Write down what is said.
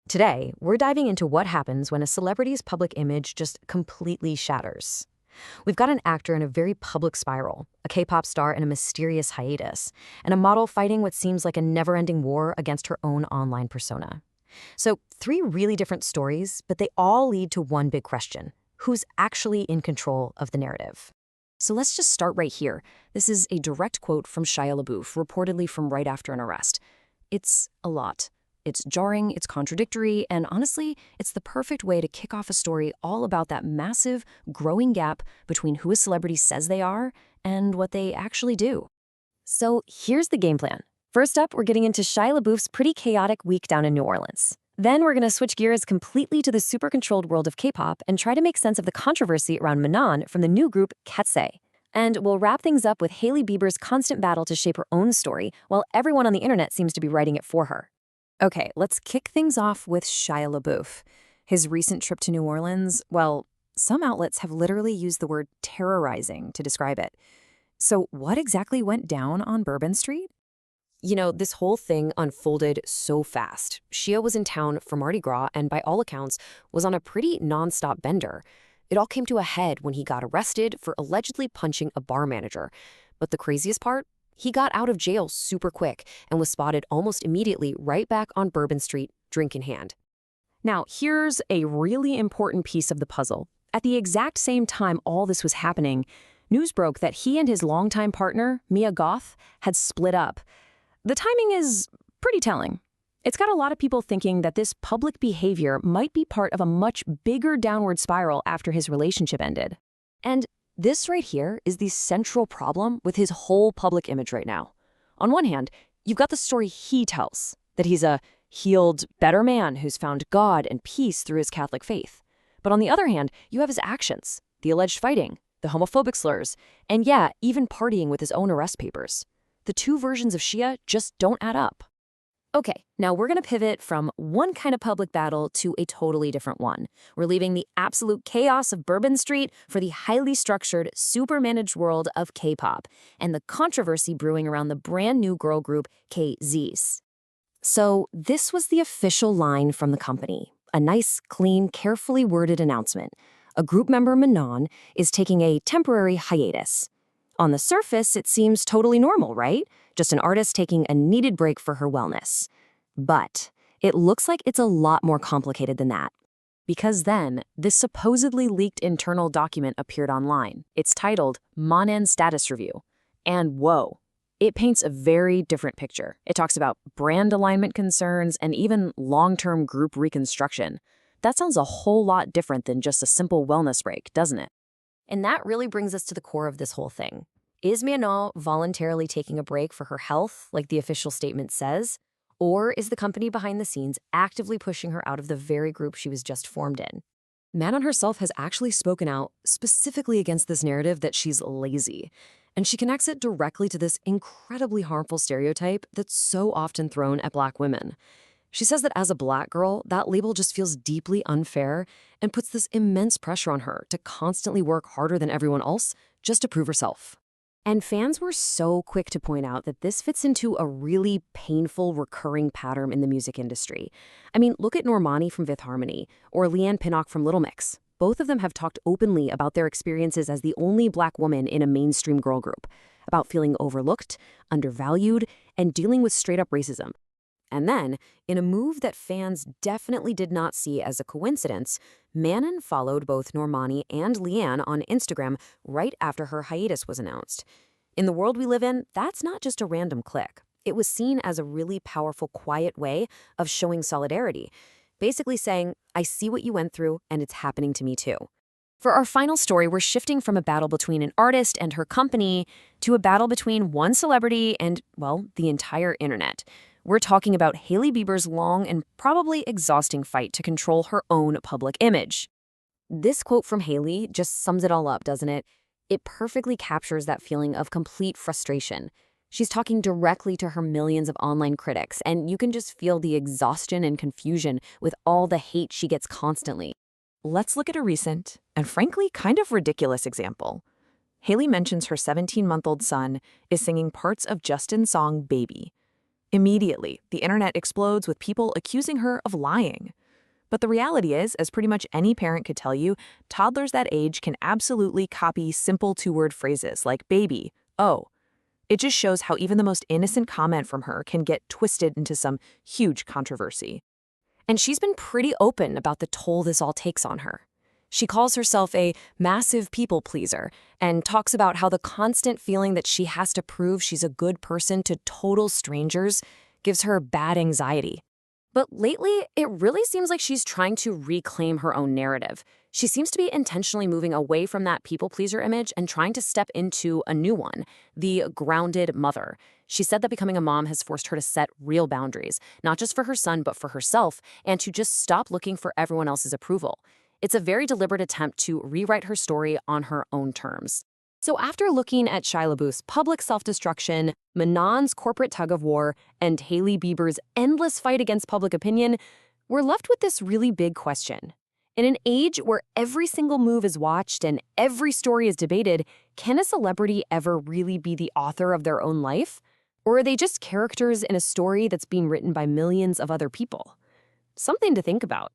Today, we're diving into what happens when a celebrity's public image just completely shatters. We've got an actor in a very public spiral, a K-pop star in a mysterious hiatus, and a model fighting what seems like a never-ending war against her own online persona. So, three really different stories, but they all lead to one big question: who's actually in control of the narrative? So let's just start right here. This is a direct quote from Shia LaBeouf, reportedly from right after an arrest. It's a lot. It's jarring, it's contradictory, and honestly, it's the perfect way to kick off a story all about that massive, growing gap between who a celebrity says they are and what they actually do. So here's the game plan. First up, we're getting into Shia LaBeouf's pretty chaotic week down in New Orleans. Then we're going to switch gears completely to the super-controlled world of K-pop and try to make sense of the controversy around Manon from the new group KATSEYE. And we'll wrap things up with Hailey Bieber's constant battle to shape her own story, while everyone on the internet seems to be writing it for her. Okay, let's kick things off with Shia LaBeouf. His recent trip to New Orleans, well, some outlets have literally used the word terrorizing to describe it. So what exactly went down on Bourbon Street? You know, this whole thing unfolded so fast. Shia was in town for Mardi Gras and by all accounts was on a pretty nonstop bender. It all came to a head when he got arrested for allegedly punching a bar manager. But the craziest part? He got out of jail super quick and was spotted almost immediately right back on Bourbon Street, drink in hand. Now, here's a really important piece of the puzzle. At the exact same time all this was happening, news broke that he and his longtime partner, Mia Goth, had split up. The timing is pretty telling. It's got a lot of people thinking that this public behavior might be part of a much bigger downward spiral after his relationship ended. And this right here is the central problem with his whole public image right now. On one hand, you've got the story he tells, that he's a healed, better man who's found God and peace through his Catholic faith. But on the other hand, you have his actions, the alleged fighting, the homophobic slurs, and yeah, even partying with his own arrest papers. The two versions of Shia just don't add up. Okay, now we're going to pivot from one kind of public battle to a totally different one. We're leaving the absolute chaos of Bourbon Street for the highly structured, super-managed world of K-pop and the controversy brewing around the brand new girl group KATSEYE. So this was the official line from the company. A nice, clean, carefully worded announcement. A group member, Manon, is taking a temporary hiatus. On the surface, it seems totally normal, right? Just an artist taking a needed break for her wellness. But it looks like it's a lot more complicated than that. Because then, this supposedly leaked internal document appeared online. It's titled Manon Status Review. And whoa, it paints a very different picture. It talks about brand alignment concerns and even long-term group reconstruction. That sounds a whole lot different than just a simple wellness break, doesn't it? And that really brings us to the core of this whole thing. Is Manon voluntarily taking a break for her health, like the official statement says? Or is the company behind the scenes actively pushing her out of the very group she was just formed in? Manon herself has actually spoken out specifically against this narrative that she's lazy. And she connects it directly to this incredibly harmful stereotype that's so often thrown at Black women. She says that as a Black girl, that label just feels deeply unfair and puts this immense pressure on her to constantly work harder than everyone else just to prove herself. And fans were so quick to point out that this fits into a really painful, recurring pattern in the music industry. I mean, look at Normani from Fifth Harmony or Leigh-Anne from Little Mix. Both of them have talked openly about their experiences as the only Black woman in a mainstream girl group, about feeling overlooked, undervalued, and dealing with straight-up racism. And then, in a move that fans definitely did not see as a coincidence, Manon followed both Normani and Leigh-Anne on Instagram right after her hiatus was announced. In the world we live in, that's not just a random click. It was seen as a really powerful, quiet way of showing solidarity, basically saying, I see what you went through, and it's happening to me too. For our final story, we're shifting from a battle between an artist and her company to a battle between one celebrity and, well, the entire internet. We're talking about Hailey Bieber's long and probably exhausting fight to control her own public image. This quote from Hailey just sums it all up, doesn't it? It perfectly captures that feeling of complete frustration. She's talking directly to her millions of online critics, and you can just feel the exhaustion and confusion with all the hate she gets constantly. Let's look at a recent, and frankly kind of ridiculous example. Hailey mentions her 17-month-old son is singing parts of Justin's song Baby. Immediately, the internet explodes with people accusing her of lying. But the reality is, as pretty much any parent could tell you, toddlers that age can absolutely copy simple two-word phrases like baby, oh. It just shows how even the most innocent comment from her can get twisted into some huge controversy. And she's been pretty open about the toll this all takes on her. She calls herself a massive people pleaser and talks about how the constant feeling that she has to prove she's a good person to total strangers gives her bad anxiety. But lately, it really seems like she's trying to reclaim her own narrative. She seems to be intentionally moving away from that people pleaser image and trying to step into a new one, the grounded mother. She said that becoming a mom has forced her to set real boundaries, not just for her son, but for herself, and to just stop looking for everyone else's approval. It's a very deliberate attempt to rewrite her story on her own terms. So after looking at Shia LaBeouf's public self-destruction, Manon's corporate tug-of-war, and Hailey Bieber's endless fight against public opinion, we're left with this really big question. In an age where every single move is watched and every story is debated, can a celebrity ever really be the author of their own life? Or are they just characters in a story that's being written by millions of other people? Something to think about.